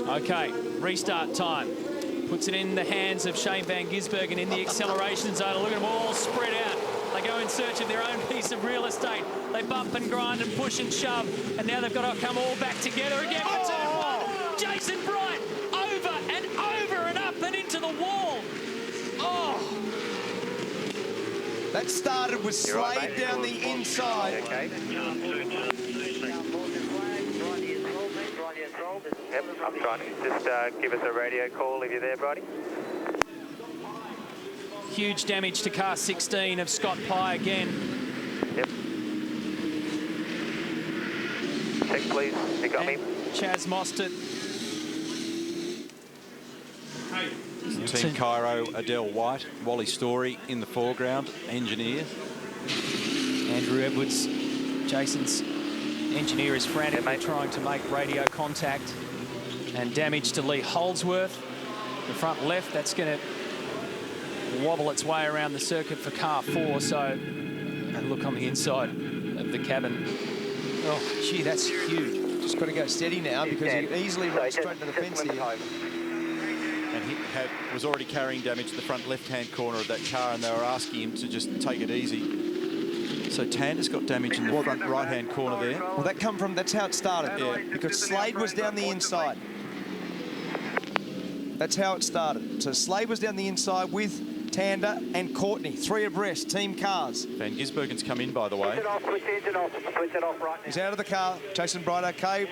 Okay, restart time. Puts it in the hands of Shane Van Gisbergen in the acceleration zone. Look at them all spread out. They go in search of their own piece of real estate. They bump and grind and push and shove. And now they've got to come all back together again for turn one. Jason Bright over and up and into the wall. Oh. That started with Slade down the inside. Okay. Yep, I'm trying to just give us a radio call if you're there, Bridie. Huge damage to car 16 of Scott Pye again. Yep. Check, please. You got me? Chaz Mostert. Team Cairo, Adele White, Wally Story in the foreground, engineer. Andrew Edwards, Jason's engineer, is frantically trying to make radio contact. And damage to Lee Holdsworth. The front left, that's going to wobble its way around the circuit for car 4. So, and look on the inside of the cabin. Oh, gee, that's huge. Just got to go steady now because he easily runs straight to the fence here. And he was already carrying damage to the front left-hand corner of that car, and they were asking him to just take it easy. So Tander's got damage in the front right-hand corner there. Well, that's how it started. Yeah. Because Slade was down the inside. That's how it started. So Slade was down the inside with Tander and Courtney, 3 abreast, team cars. Van Gisbergen's come in, by the way. Switch it off right now. He's out of the car. Jason Bright, okay.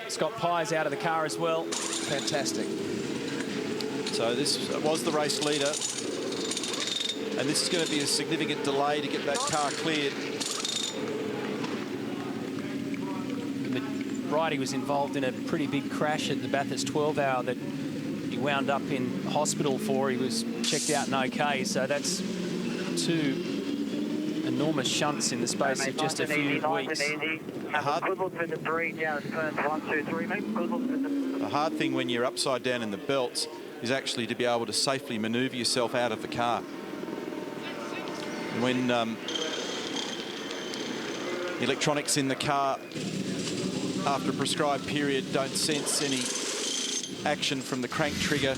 Scott Pye's out of the car as well. Fantastic. So this was the race leader. And this is going to be a significant delay to get that car cleared. Brighty was involved in a pretty big crash at the Bathurst 12 hour that he wound up in hospital for. He was checked out and okay. So that's 2 enormous shunts in the space of just a few weeks. The hard thing when you're upside down in the belts is actually to be able to safely manoeuvre yourself out of the car. When electronics in the car after a prescribed period don't sense any action from the crank trigger,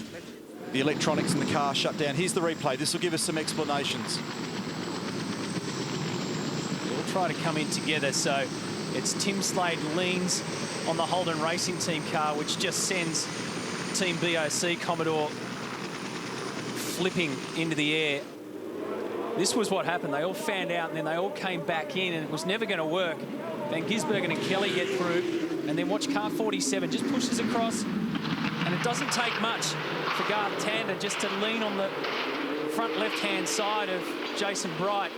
the electronics in the car shut down. Here's the replay. This will give us some explanations. We'll try to come in together. So it's Tim Slade leans on the Holden Racing Team car, which just sends Team BOC Commodore flipping into the air. This was what happened. They all fanned out and then they all came back in, and it was never going to work. Van Gisbergen and Kelly get through, and then watch car 47 just pushes across, and it doesn't take much for Garth Tander just to lean on the front left-hand side of Jason Bright.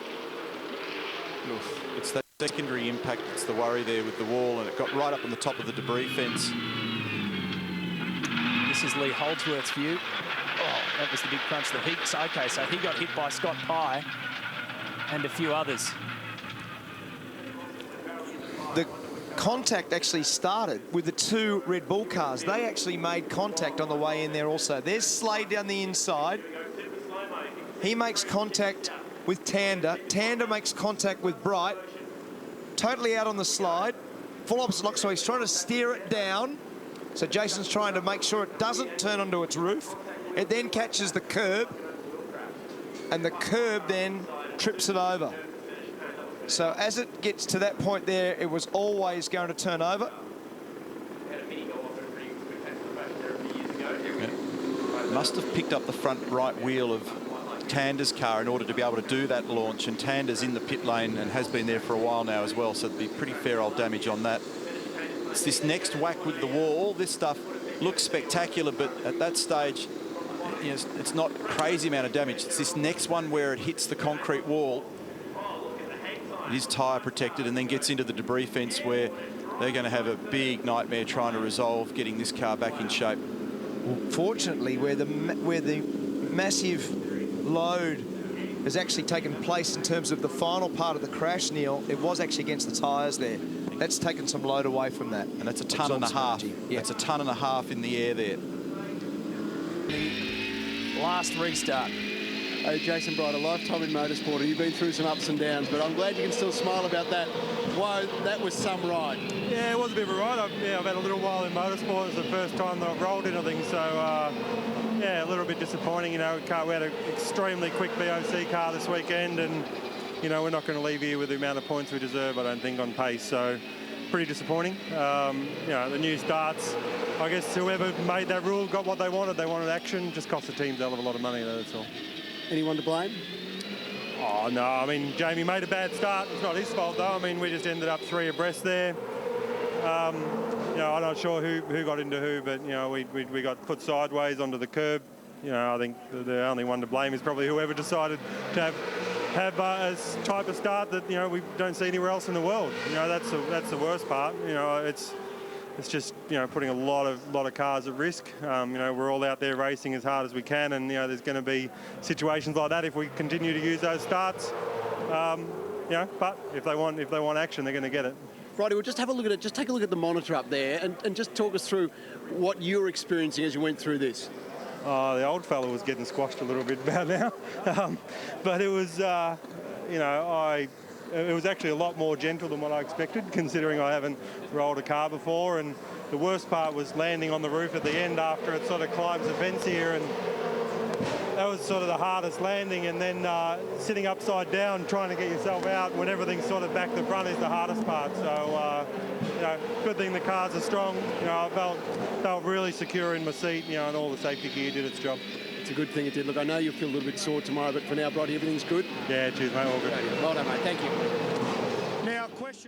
It's that secondary impact that's the worry there with the wall, and it got right up on the top of the debris fence. This is Lee Holdsworth's view. Oh, that was the big crunch that he... Okay, so he got hit by Scott Pye and a few others. The contact actually started with the 2 Red Bull cars. They actually made contact on the way in there also. There's Slade down the inside. He makes contact with Tander. Tander makes contact with Bright. Totally out on the slide. Full opposite lock, so he's trying to steer it down. So Jason's trying to make sure it doesn't turn onto its roof. It then catches the curb, and the curb then trips it over. So as it gets to that point there, it was always going to turn over. Yeah. Must have picked up the front right wheel of Tander's car in order to be able to do that launch, and Tander's in the pit lane and has been there for a while now as well, so it'd be pretty fair old damage on that. It's this next whack with the wall. All this stuff looks spectacular, but at that stage, you know, it's not a crazy amount of damage. It's this next one where it hits the concrete wall. It is tyre protected and then gets into the debris fence, where they're going to have a big nightmare trying to resolve getting this car back in shape. Well, fortunately, where the massive load has actually taken place in terms of the final part of the crash, Neil, it was actually against the tyres there. That's taken some load away from that. And that's a tonne and a half. Yeah. That's a tonne and a half in the air there. Last restart. Jason Bright, a lifetime in motorsport, and you've been through some ups and downs, but I'm glad you can still smile about that. Whoa, that was some ride. Yeah, it was a bit of a ride. I've had a little while in motorsport. It's the first time that I've rolled anything, so yeah, a little bit disappointing. We had an extremely quick VOC car this weekend, and we're not going to leave here with the amount of points we deserve, I don't think, on pace. So pretty disappointing. The new starts, I guess whoever made that rule got what they wanted. They wanted action. Just cost the teams a hell of a lot of money, though, that's all. Anyone to blame? Oh, no. I mean, Jamie made a bad start. It's not his fault, though. I mean, we just ended up 3 abreast there. I'm not sure who got into who, but, we got put sideways onto the curb. I think the only one to blame is probably whoever decided to have a type of start that, we don't see anywhere else in the world. That's the worst part. It's just, putting a lot of cars at risk. We're all out there racing as hard as we can, and, there's going to be situations like that if we continue to use those starts. But if they want action, they're going to get it. Righty, we'll just have a look at it. Just take a look at the monitor up there and just talk us through what you're experiencing as you went through this. The old fella was getting squashed a little bit about now. But it was, it was actually a lot more gentle than what I expected, considering I haven't rolled a car before. And the worst part was landing on the roof at the end after it sort of climbs the fence here, and that was sort of the hardest landing. And then sitting upside down, trying to get yourself out when everything's sort of back to front is the hardest part. So, good thing the cars are strong. I felt really secure in my seat, and all the safety gear did its job. It's a good thing it did. Look, I know you'll feel a little bit sore tomorrow, but for now, Brighty, everything's good? Yeah, cheers, mate. All good. Well done, mate. Thank you. Now, question.